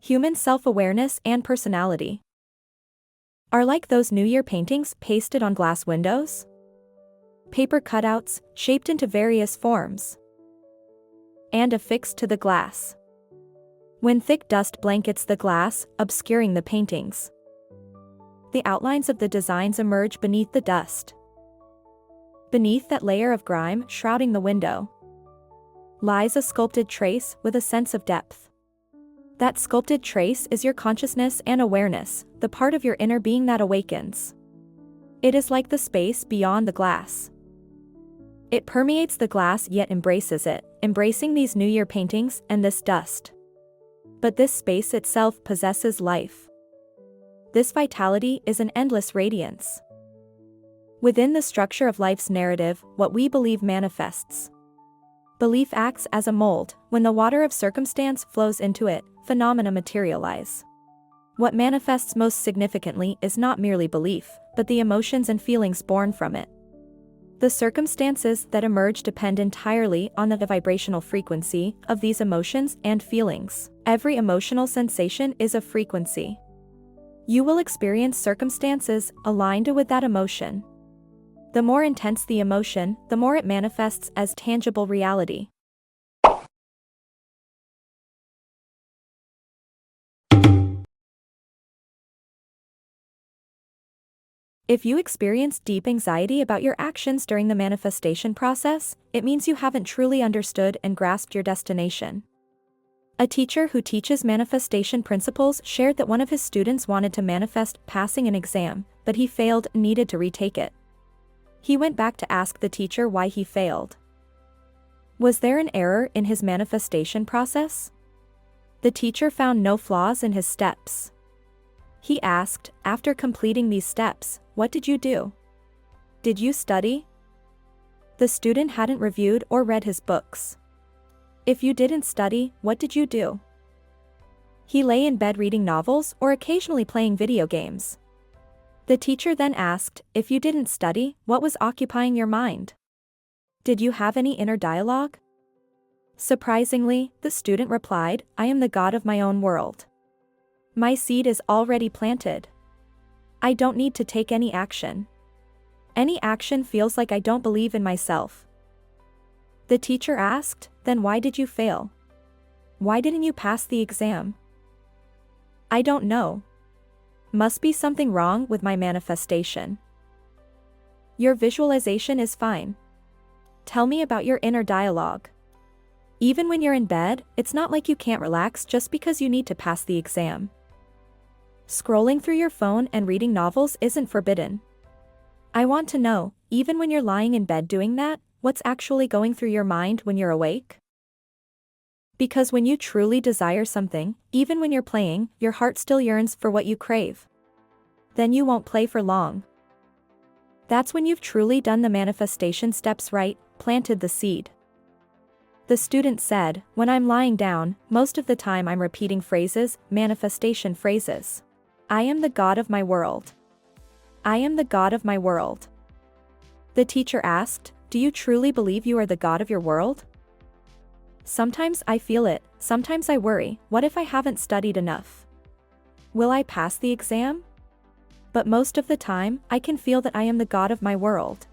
Human self-awareness and personality are like those New Year paintings pasted on glass windows. Paper cutouts, shaped into various forms, and affixed to the glass. When thick dust blankets the glass, obscuring the paintings, the outlines of the designs emerge beneath the dust. Beneath that layer of grime shrouding the window lies a sculpted trace with a sense of depth. That sculpted trace is your consciousness and awareness, the part of your inner being that awakens. It is like the space beyond the glass. It permeates the glass yet embraces it, embracing these New Year paintings and this dust. But this space itself possesses life. This vitality is an endless radiance. Within the structure of life's narrative, what we believe manifests. Belief acts as a mold. When the water of circumstance flows into it, phenomena materialize. What manifests most significantly is not merely belief, but the emotions and feelings born from it. The circumstances that emerge depend entirely on the vibrational frequency of these emotions and feelings. Every emotional sensation is a frequency. You will experience circumstances aligned with that emotion. The more intense the emotion, the more it manifests as tangible reality. If you experience deep anxiety about your actions during the manifestation process, it means you haven't truly understood and grasped your destination. A teacher who teaches manifestation principles shared that one of his students wanted to manifest passing an exam, but he failed and needed to retake it. He went back to ask the teacher why he failed. Was there an error in his manifestation process? The teacher found no flaws in his steps. He asked, after completing these steps, what did you do? Did you study? The student hadn't reviewed or read his books. If you didn't study, what did you do? He lay in bed reading novels or occasionally playing video games. The teacher then asked, if you didn't study, what was occupying your mind? Did you have any inner dialogue? Surprisingly, the student replied, I am the god of my own world. My seed is already planted. I don't need to take any action. Any action feels like I don't believe in myself. The teacher asked, then why did you fail? Why didn't you pass the exam? I don't know. Must be something wrong with my manifestation. Your visualization is fine. Tell me about your inner dialogue. Even when you're in bed, it's not like you can't relax just because you need to pass the exam. Scrolling through your phone and reading novels isn't forbidden. I want to know, even when you're lying in bed doing that, what's actually going through your mind when you're awake? Because when you truly desire something, even when you're playing, your heart still yearns for what you crave. Then you won't play for long. That's when you've truly done the manifestation steps right, planted the seed. The student said, when I'm lying down, most of the time I'm repeating phrases, manifestation phrases. I am the god of my world. I am the god of my world. The teacher asked, do you truly believe you are the god of your world? Sometimes I feel it, sometimes I worry, what if I haven't studied enough? Will I pass the exam? But most of the time, I can feel that I am the god of my world.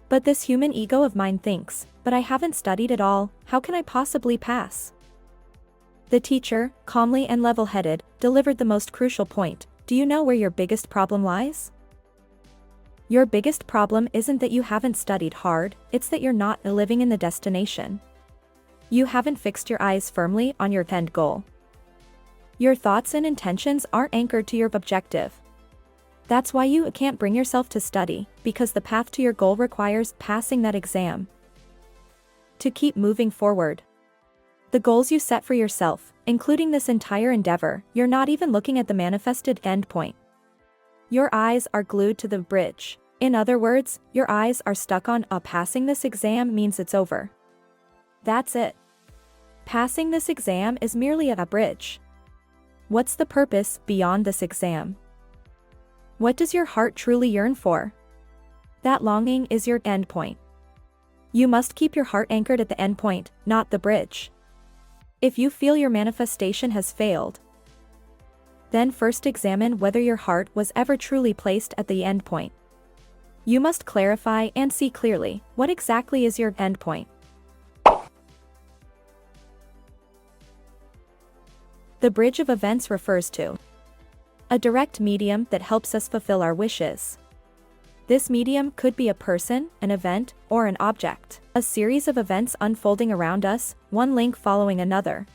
But this human ego of mine thinks, but I haven't studied at all, how can I possibly pass? The teacher, calmly and level-headed, delivered the most crucial point. Do you know where your biggest problem lies? Your biggest problem isn't that you haven't studied hard, it's that you're not living in the destination. You haven't fixed your eyes firmly on your end goal. Your thoughts and intentions aren't anchored to your objective. That's why you can't bring yourself to study, because the path to your goal requires passing that exam. To keep moving forward. The goals you set for yourself, including this entire endeavor, you're not even looking at the manifested endpoint. Your eyes are glued to the bridge. In other words, your eyes are stuck on, passing this exam means it's over. That's it. Passing this exam is merely a bridge. What's the purpose beyond this exam? What does your heart truly yearn for? That longing is your endpoint. You must keep your heart anchored at the endpoint, not the bridge. If you feel your manifestation has failed, then first examine whether your heart was ever truly placed at the endpoint. You must clarify and see clearly, what exactly is your endpoint? The bridge of events refers to a direct medium that helps us fulfill our wishes. This medium could be a person, an event, or an object, a series of events unfolding around us, one link following another.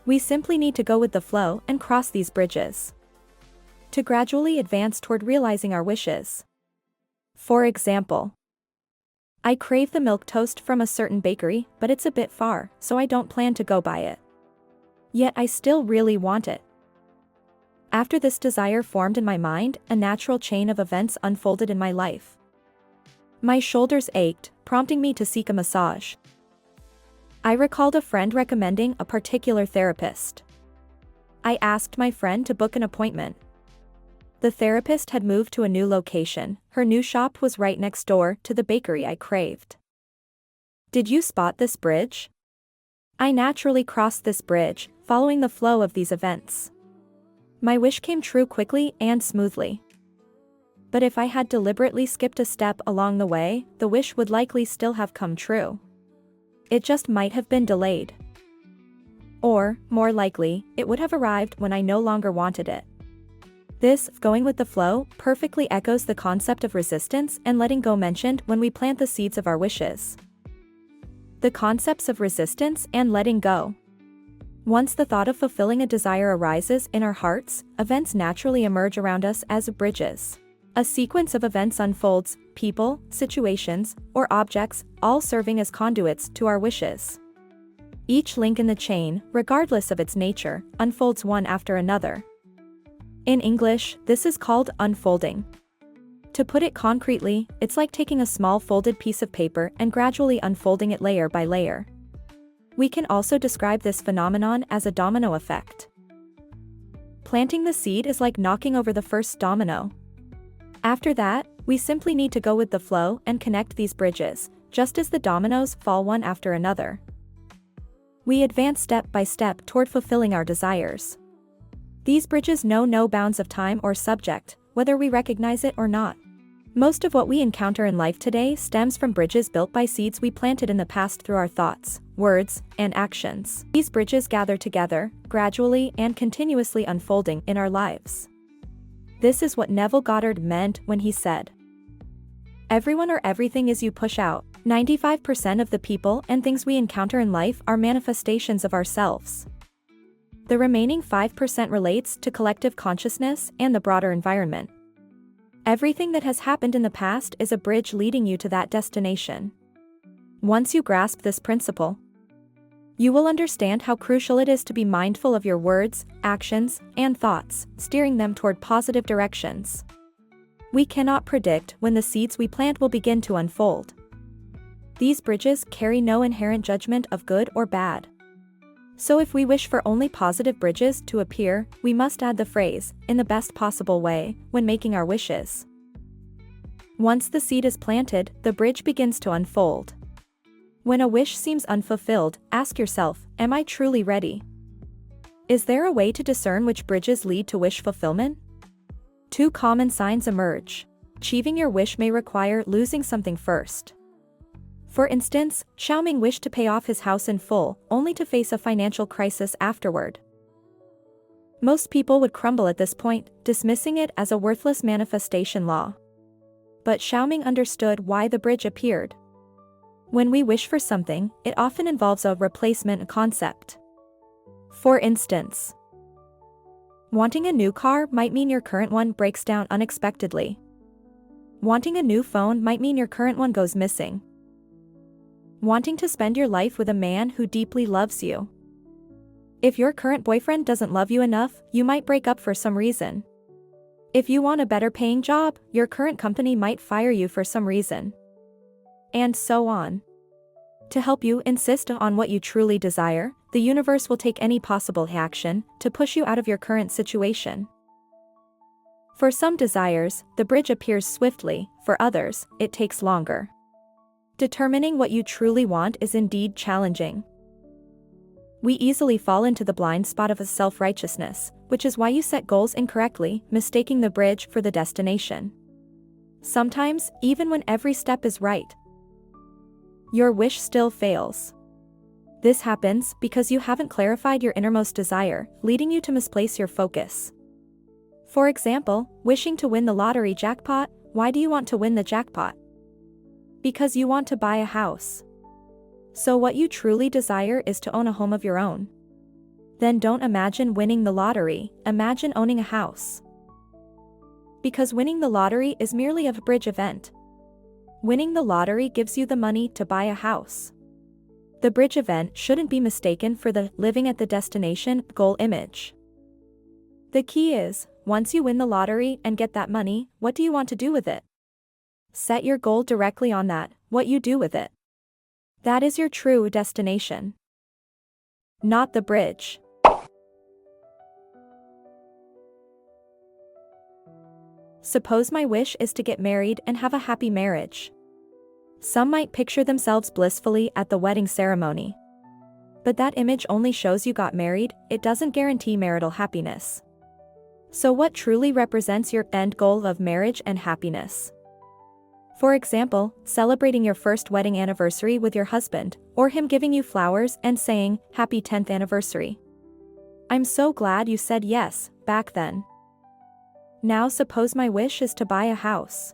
We simply need to go with the flow and cross these bridges to gradually advance toward realizing our wishes. For example, I crave the milk toast from a certain bakery, but it's a bit far, so I don't plan to go buy it. Yet I still really want it. After this desire formed in my mind, a natural chain of events unfolded in my life. My shoulders ached, prompting me to seek a massage. I recalled a friend recommending a particular therapist. I asked my friend to book an appointment. The therapist had moved to a new location. Her new shop was right next door to the bakery I craved. Did you spot this bridge? I naturally crossed this bridge, following the flow of these events. My wish came true quickly and smoothly. But if I had deliberately skipped a step along the way, the wish would likely still have come true. It just might have been delayed. Or, more likely, it would have arrived when I no longer wanted it. This, going with the flow, perfectly echoes the concept of resistance and letting go mentioned when we plant the seeds of our wishes. The concepts of resistance and letting go. Once the thought of fulfilling a desire arises in our hearts, events naturally emerge around us as bridges. A sequence of events unfolds, people, situations, or objects, all serving as conduits to our wishes. Each link in the chain, regardless of its nature, unfolds one after another. In English, this is called unfolding. To put it concretely, it's like taking a small folded piece of paper and gradually unfolding it layer by layer. We can also describe this phenomenon as a domino effect. Planting the seed is like knocking over the first domino. After that, we simply need to go with the flow and connect these bridges, just as the dominoes fall one after another. We advance step by step toward fulfilling our desires. These bridges know no bounds of time or subject, whether we recognize it or not. Most of what we encounter in life today stems from bridges built by seeds we planted in the past through our thoughts, words, and actions. These bridges gather together, gradually and continuously unfolding in our lives. This is what Neville Goddard meant when he said, "Everyone or everything is you push out. 95% of the people and things we encounter in life are manifestations of ourselves. The remaining 5% relates to collective consciousness and the broader environment. Everything that has happened in the past is a bridge leading you to that destination." Once you grasp this principle, you will understand how crucial it is to be mindful of your words, actions, and thoughts, steering them toward positive directions. We cannot predict when the seeds we plant will begin to unfold. These bridges carry no inherent judgment of good or bad. So if we wish for only positive bridges to appear, we must add the phrase, "in the best possible way," when making our wishes. Once the seed is planted, the bridge begins to unfold. When a wish seems unfulfilled, ask yourself, am I truly ready? Is there a way to discern which bridges lead to wish fulfillment? Two common signs emerge. Achieving your wish may require losing something first. For instance, Xiaoming wished to pay off his house in full, only to face a financial crisis afterward. Most people would crumble at this point, dismissing it as a worthless manifestation law. But Xiaoming understood why the bridge appeared. When we wish for something, it often involves a replacement concept. For instance, wanting a new car might mean your current one breaks down unexpectedly. Wanting a new phone might mean your current one goes missing. Wanting to spend your life with a man who deeply loves you. If your current boyfriend doesn't love you enough, you might break up for some reason. If you want a better paying job, your current company might fire you for some reason. And so on. To help you insist on what you truly desire, the universe will take any possible action to push you out of your current situation. For some desires, the bridge appears swiftly, for others, it takes longer. Determining what you truly want is indeed challenging. We easily fall into the blind spot of a self-righteousness, which is why you set goals incorrectly, mistaking the bridge for the destination. Sometimes, even when every step is right, your wish still fails. This happens because you haven't clarified your innermost desire, leading you to misplace your focus. For example, wishing to win the lottery jackpot. Why do you want to win the jackpot? Because you want to buy a house. So what you truly desire is to own a home of your own. Then don't imagine winning the lottery, imagine owning a house. Because winning the lottery is merely a bridge event. Winning the lottery gives you the money to buy a house. The bridge event shouldn't be mistaken for the living at the destination goal image. The key is, once you win the lottery and get that money, what do you want to do with it? Set your goal directly on that, what you do with it. That is your true destination. Not the bridge. Suppose my wish is to get married and have a happy marriage. Some might picture themselves blissfully at the wedding ceremony. But that image only shows you got married, it doesn't guarantee marital happiness. So what truly represents your end goal of marriage and happiness? For example, celebrating your first wedding anniversary with your husband, or him giving you flowers and saying, "Happy 10th anniversary. I'm so glad you said yes, back then." Now suppose my wish is to buy a house.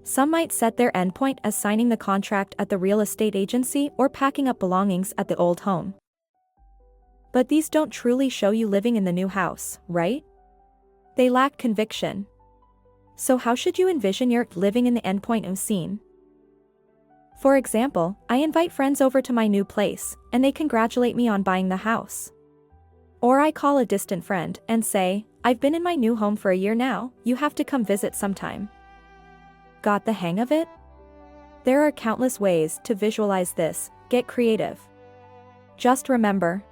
Some might set their endpoint as signing the contract at the real estate agency or packing up belongings at the old home. But these don't truly show you living in the new house, right? They lack conviction. So how should you envision your living in the endpoint scene? For example, I invite friends over to my new place, and they congratulate me on buying the house. Or I call a distant friend and say, "I've been in my new home for a year now, you have to come visit sometime." Got the hang of it? There are countless ways to visualize this, get creative. Just remember,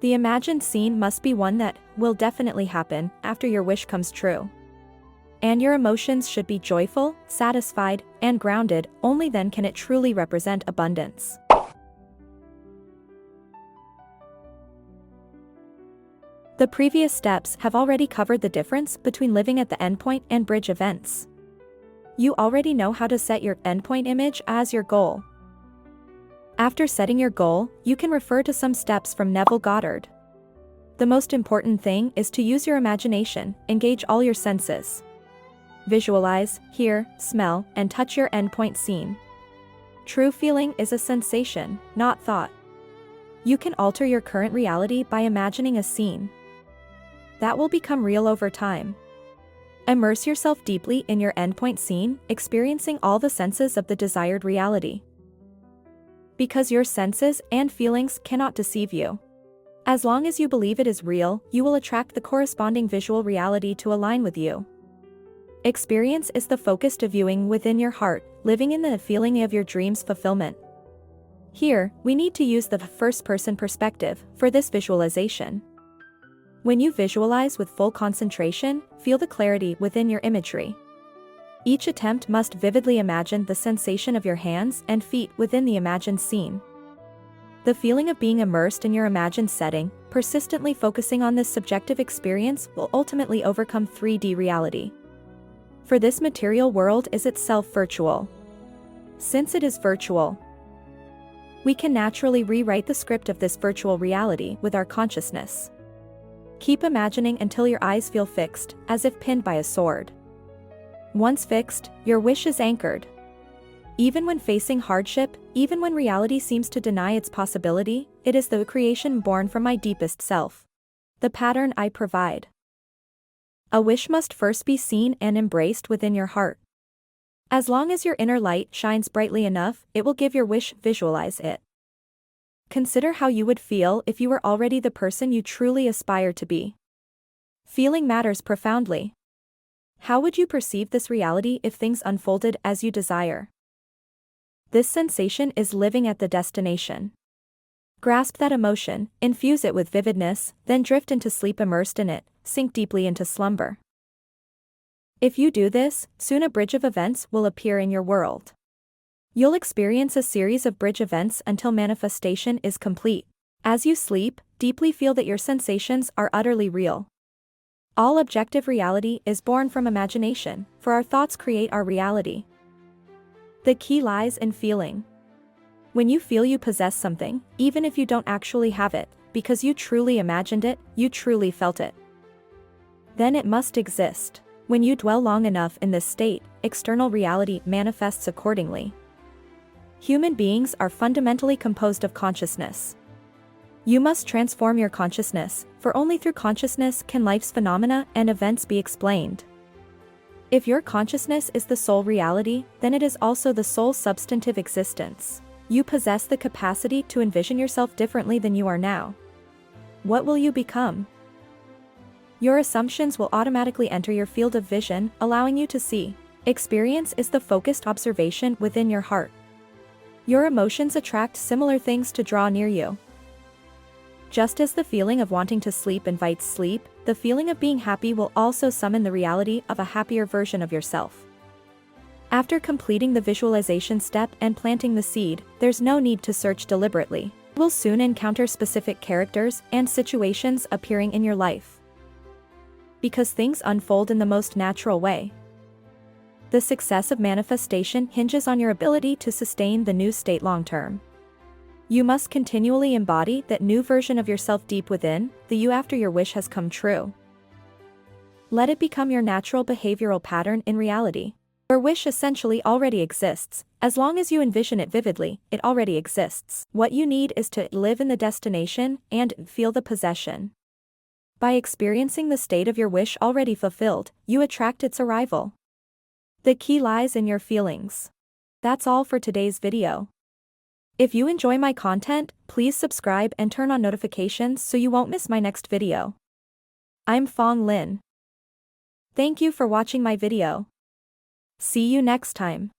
the imagined scene must be one that will definitely happen after your wish comes true. And your emotions should be joyful, satisfied, and grounded, only then can it truly represent abundance. The previous steps have already covered the difference between living at the endpoint and bridge events. You already know how to set your endpoint image as your goal. After setting your goal, you can refer to some steps from Neville Goddard. The most important thing is to use your imagination, engage all your senses. Visualize, hear, smell, and touch your endpoint scene. True feeling is a sensation, not thought. You can alter your current reality by imagining a scene that will become real over time. Immerse yourself deeply in your endpoint scene, experiencing all the senses of the desired reality. Because your senses and feelings cannot deceive you. As long as you believe it is real, you will attract the corresponding visual reality to align with you. Experience is the focused viewing within your heart, living in the feeling of your dreams' fulfillment. Here, we need to use the first-person perspective for this visualization. When you visualize with full concentration, feel the clarity within your imagery. Each attempt must vividly imagine the sensation of your hands and feet within the imagined scene. The feeling of being immersed in your imagined setting, persistently focusing on this subjective experience will ultimately overcome 3D reality. For this material world is itself virtual. Since it is virtual, we can naturally rewrite the script of this virtual reality with our consciousness. Keep imagining until your eyes feel fixed, as if pinned by a sword. Once fixed, your wish is anchored. Even when facing hardship, even when reality seems to deny its possibility, it is the creation born from my deepest self. The pattern I provide. A wish must first be seen and embraced within your heart. As long as your inner light shines brightly enough, it will give your wish. Visualize it. Consider how you would feel if you were already the person you truly aspire to be. Feeling matters profoundly. How would you perceive this reality if things unfolded as you desire? This sensation is living at the destination. Grasp that emotion, infuse it with vividness, then drift into sleep immersed in it, sink deeply into slumber. If you do this, soon a bridge of events will appear in your world. You'll experience a series of bridge events until manifestation is complete. As you sleep, deeply feel that your sensations are utterly real. All objective reality is born from imagination, for our thoughts create our reality. The key lies in feeling. When you feel you possess something, even if you don't actually have it, because you truly imagined it, you truly felt it, then it must exist. When you dwell long enough in this state, external reality manifests accordingly. Human beings are fundamentally composed of consciousness. You must transform your consciousness, for only through consciousness can life's phenomena and events be explained. If your consciousness is the sole reality, then it is also the sole substantive existence. You possess the capacity to envision yourself differently than you are now. What will you become? Your assumptions will automatically enter your field of vision, allowing you to see. Experience is the focused observation within your heart. Your emotions attract similar things to draw near you. Just as the feeling of wanting to sleep invites sleep, the feeling of being happy will also summon the reality of a happier version of yourself. After completing the visualization step and planting the seed, there's no need to search deliberately. You will soon encounter specific characters and situations appearing in your life, because things unfold in the most natural way. The success of manifestation hinges on your ability to sustain the new state long term. You must continually embody that new version of yourself deep within, the you after your wish has come true. Let it become your natural behavioral pattern in reality. Your wish essentially already exists. As long as you envision it vividly, it already exists. What you need is to live in the destination and feel the possession. By experiencing the state of your wish already fulfilled, you attract its arrival. The key lies in your feelings. That's all for today's video. If you enjoy my content, please subscribe and turn on notifications so you won't miss my next video. I'm Fong Lin. Thank you for watching my video. See you next time.